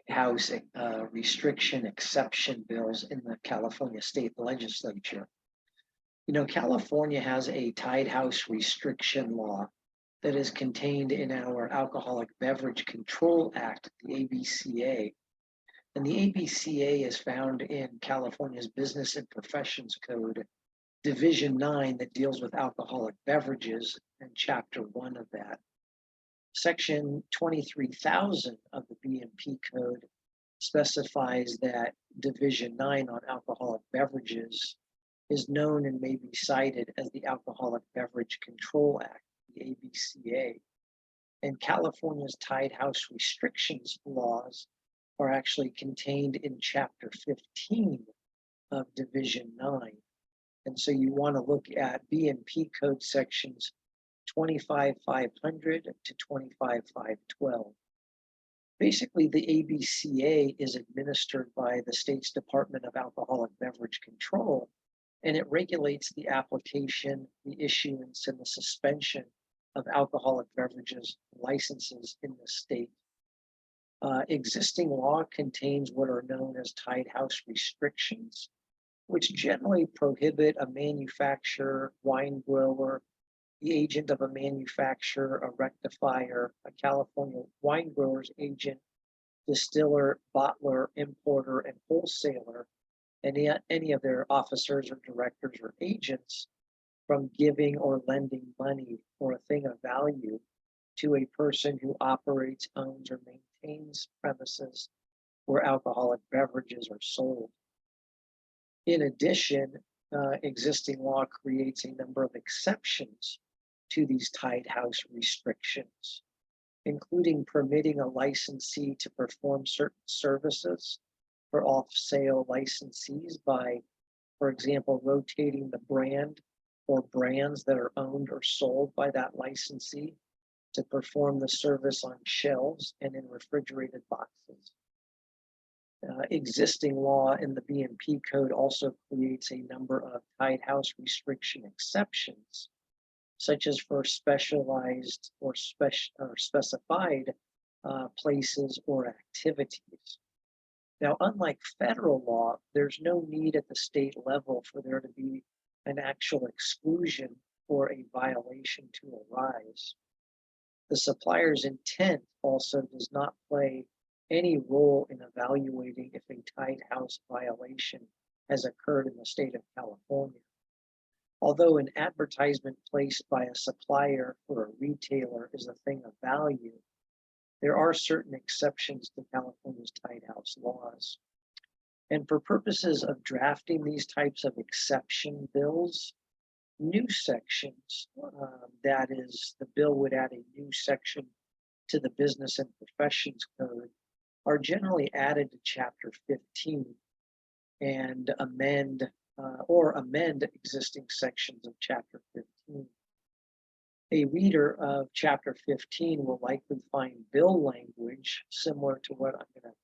House restriction exception bills in the California state legislature. You know, California has a tied house restriction law that is contained in our Alcoholic Beverage Control Act, the ABCA. And the ABCA is found in California's Business and Professions Code, Division 9, that deals with alcoholic beverages, and Chapter 1 of that. Section 23,000 of the BMP Code specifies that Division 9 on alcoholic beverages is known and may be cited as the Alcoholic Beverage Control Act, the ABCA. And California's tied house restrictions laws are actually contained in Chapter 15 of Division 9. And so you want to look at BMP Code sections 25,500 to 25,512. Basically, the ABCA is administered by the state's Department of Alcoholic Beverage Control, and it regulates the application, the issuance, and the suspension of alcoholic beverages licenses in the state. Existing law contains what are known as tied house restrictions, which generally prohibit a manufacturer, wine grower, the agent of a manufacturer, a rectifier, a California wine grower's agent, distiller, bottler, importer, and wholesaler, and any of their officers or directors or agents from giving or lending money or a thing of value to a person who operates, owns, or maintains premises where alcoholic beverages are sold. In addition, existing law creates a number of exceptions to these tied house restrictions, including permitting a licensee to perform certain services for off-sale licensees by, for example, rotating the brand or brands that are owned or sold by that licensee to perform the service on shelves and in refrigerated boxes. Existing law in the BMP Code also creates a number of tied house restriction exceptions, such as for specialized or specified places or activities. Now, unlike federal law, there's no need at the state level for there to be an actual exclusion or a violation to arise. The supplier's intent also does not play any role in evaluating if a tied house violation has occurred in the state of California. Although an advertisement placed by a supplier or a retailer is a thing of value, there are certain exceptions to California's tied house laws. And for purposes of drafting these types of exception bills, new sections, that is, the bill would add a new section to the Business and Professions Code, are generally added to Chapter 15 and amend existing sections of Chapter 15. A reader of Chapter 15 will likely find bill language similar to what I'm going to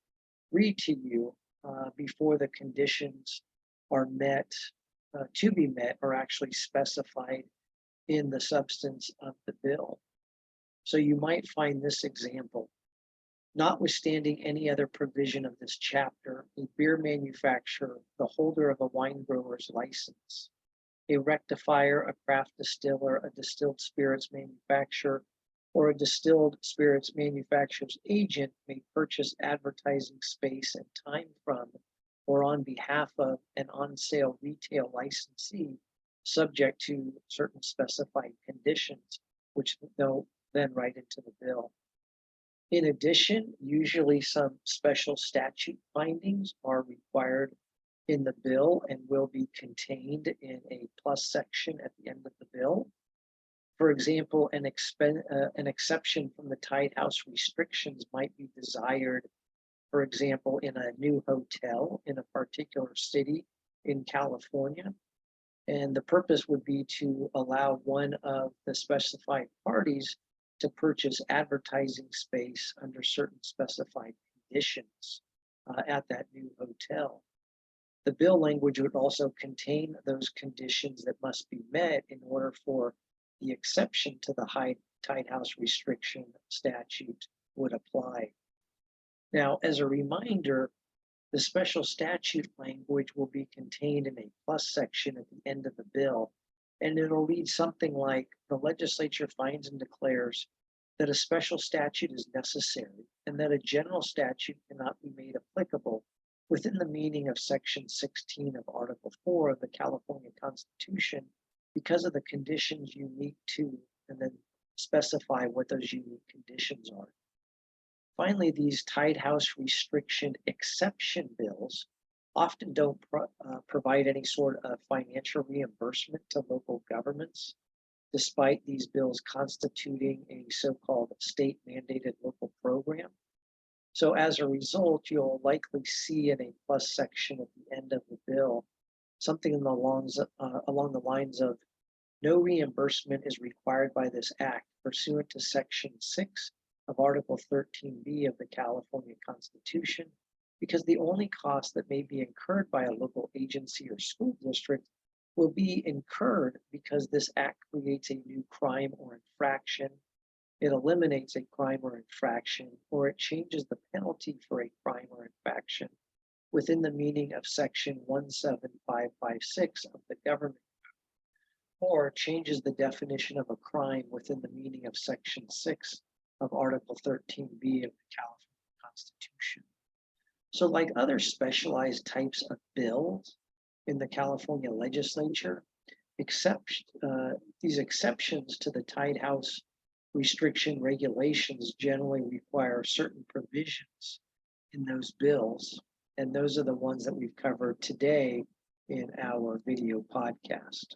read to you before the conditions are met, to be met, are actually specified in the substance of the bill. So you might find this example. Notwithstanding any other provision of this chapter, a beer manufacturer, the holder of a wine grower's license, a rectifier, a craft distiller, a distilled spirits manufacturer, or a distilled spirits manufacturer's agent may purchase advertising space and time from or on behalf of an on-sale retail licensee, subject to certain specified conditions, which they'll then write into the bill. In addition, usually some special statute findings are required in the bill and will be contained in a plus section at the end of the bill. For example, an exception from the tied house restrictions might be desired, for example, in a new hotel in a particular city in California. And the purpose would be to allow one of the specified parties to purchase advertising space under certain specified conditions at that new hotel. The bill language would also contain those conditions that must be met in order for the exception to the tied house restriction statute would apply. Now, as a reminder, the special statute language will be contained in a plus section at the end of the bill, and it'll read something like the legislature finds and declares that a special statute is necessary and that a general statute cannot be made applicable within the meaning of Section 16 of Article 4 of the California Constitution because of the conditions unique to, and then specify what those unique conditions are. Finally, these tied house restriction exception bills often don't provide any sort of financial reimbursement to local governments, despite these bills constituting a so-called state mandated local program. So as a result, you'll likely see in a plus section at the end of the bill, something along the lines of no reimbursement is required by this act pursuant to Section 6 of Article 13B of the California Constitution, because the only cost that may be incurred by a local agency or school district will be incurred because this act creates a new crime or infraction, it eliminates a crime or infraction, or it changes the penalty for a crime or infraction within the meaning of Section 17556 of the government, or changes the definition of a crime within the meaning of Section 6 of Article 13B of the California Constitution. So like other specialized types of bills in the California legislature, these exceptions to the tied house restriction regulations generally require certain provisions in those bills. And those are the ones that we've covered today in our video podcast.